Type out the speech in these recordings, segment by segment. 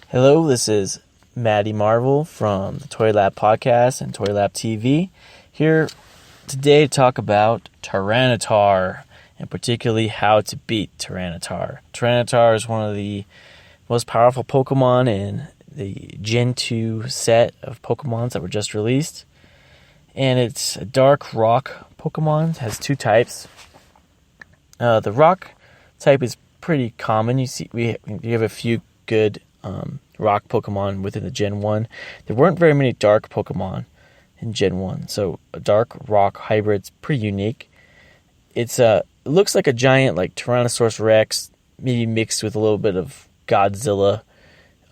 Hello, this is Matty Marvel from the Toylab podcast and Toylab TV, here today to talk about Tyranitar, and particularly how to beat Tyranitar. Tyranitar is one of the most powerful Pokemon in the Gen 2 set of Pokemons that were just released, and it's a dark rock Pokemon. It has two types. The rock type is pretty common. You have a few good rock Pokemon within the Gen 1. There weren't very many dark Pokemon in Gen 1, so a dark rock hybrid's pretty unique. It looks like a giant like Tyrannosaurus Rex, maybe mixed with a little bit of Godzilla.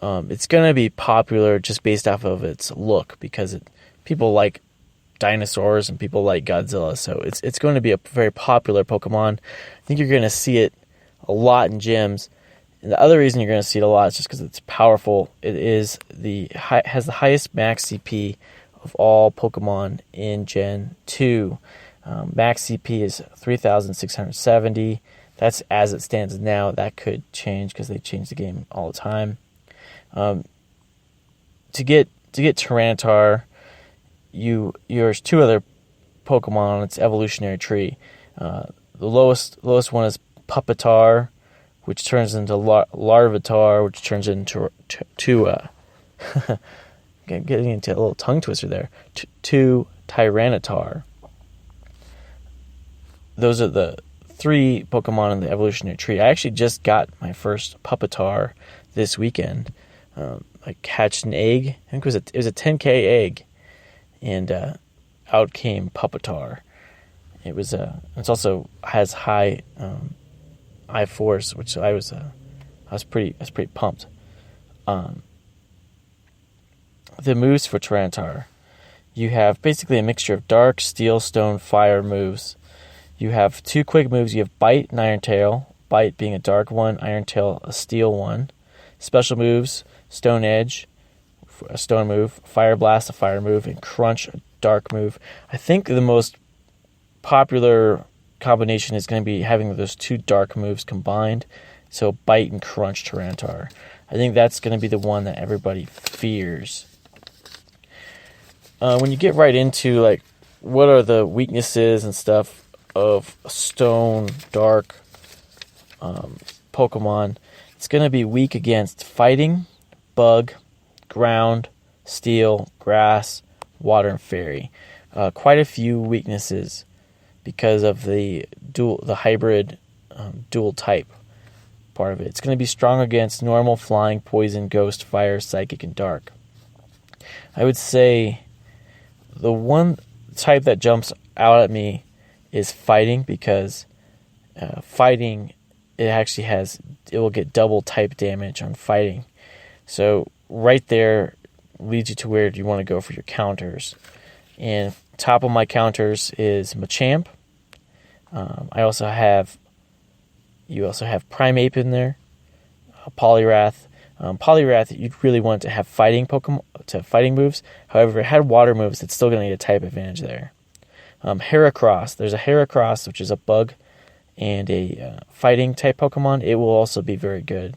It's going to be popular just based off of its look, because people like dinosaurs and people like Godzilla, so it's going to be a very popular Pokemon. I think you're going to see it a lot in gyms. And the other reason you're going to see it a lot is just because it's powerful. It has the highest max CP of all Pokemon in Gen 2. Max CP is 3,670. That's as it stands now. That could change because they change the game all the time. To get Tyranitar, there's two other Pokemon on its evolutionary tree. The lowest one is Pupitar, which turns into Larvitar, which turns into getting into a little tongue twister there, to Tyranitar. Those are the three Pokemon in the evolutionary tree. I actually just got my first Pupitar this weekend. I hatched an egg. I think it was a 10K egg, and out came Pupitar. It also has high force, which I was pretty pumped. The moves for Tyranitar, you have basically a mixture of dark, steel, stone, fire moves. You have two quick moves. You have Bite and Iron Tail. Bite being a dark one, Iron Tail a steel one. Special moves: Stone Edge, a stone move; Fire Blast, a fire move; and Crunch, a dark move. I think the most popular combination is going to be having those two dark moves combined. So Bite and Crunch Tyranitar. I think that's going to be the one that everybody fears. When you get right into like what are the weaknesses and stuff of a stone dark Pokemon, it's going to be weak against fighting, bug, ground, steel, grass, water, and fairy. Quite a few weaknesses because of the hybrid dual type part of it. It's going to be strong against normal, flying, poison, ghost, fire, psychic, and dark. I would say the one type that jumps out at me is fighting, because fighting, it will get double type damage on fighting. So right there leads you to where you want to go for your counters. And top of my counters is Machamp. You also have Primeape in there, Poliwrath. Poliwrath, you'd really want to have fighting moves. However, if it had water moves, it's still going to get a type advantage there. Heracross. There's a Heracross, which is a bug and a fighting type Pokemon. It will also be very good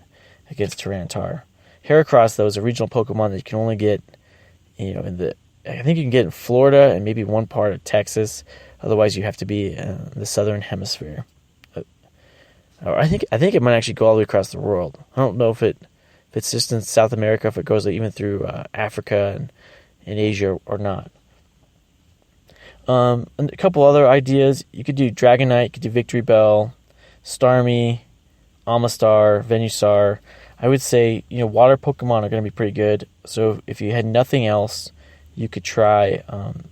against Tyranitar. Heracross, though, is a regional Pokemon that you can only get, I think you can get in Florida and maybe one part of Texas. Otherwise, you have to be in the southern hemisphere. I think it might actually go all the way across the world. I don't know if it's just in South America, if it goes even through Africa and Asia or not. And a couple other ideas. You could do Dragonite, you could do Victory Bell, Starmie, Amistar, Venusaur. I would say, water Pokemon are going to be pretty good. So if you had nothing else, you could try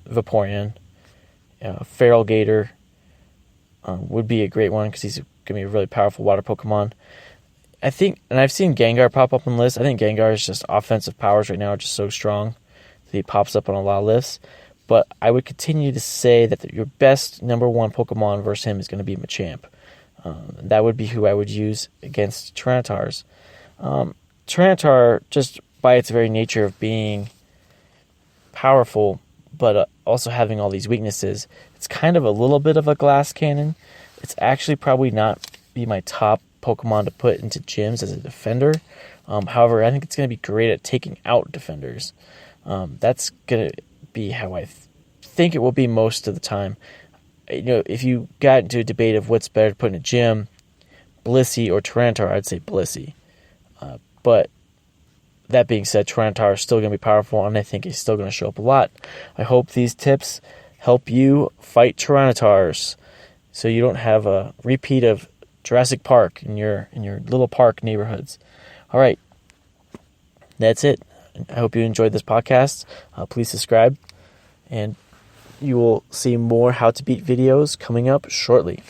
Vaporeon. Feral Gator would be a great one because he's going to be a really powerful water Pokemon. I think, and I've seen Gengar pop up on lists. I think Gengar's just offensive powers right now are just so strong that he pops up on a lot of lists. But I would continue to say that your best number one Pokemon versus him is going to be Machamp. That would be who I would use against Tyranitars. Tyranitar, just by its very nature of being powerful, but also having all these weaknesses. It's kind of a little bit of a glass cannon. It's actually probably not be my top Pokemon to put into gyms as a defender. However, I think it's going to be great at taking out defenders. That's going to be how I think it will be most of the time. If you got into a debate of what's better to put in a gym, Blissey or Tyranitar, I'd say Blissey. But that being said, Tyranitar is still going to be powerful, and I think he's still going to show up a lot. I hope these tips help you fight Tyranitars, so you don't have a repeat of Jurassic Park in your little park neighborhoods. All right, that's it. I hope you enjoyed this podcast. Please subscribe, and you will see more How to Beat videos coming up shortly.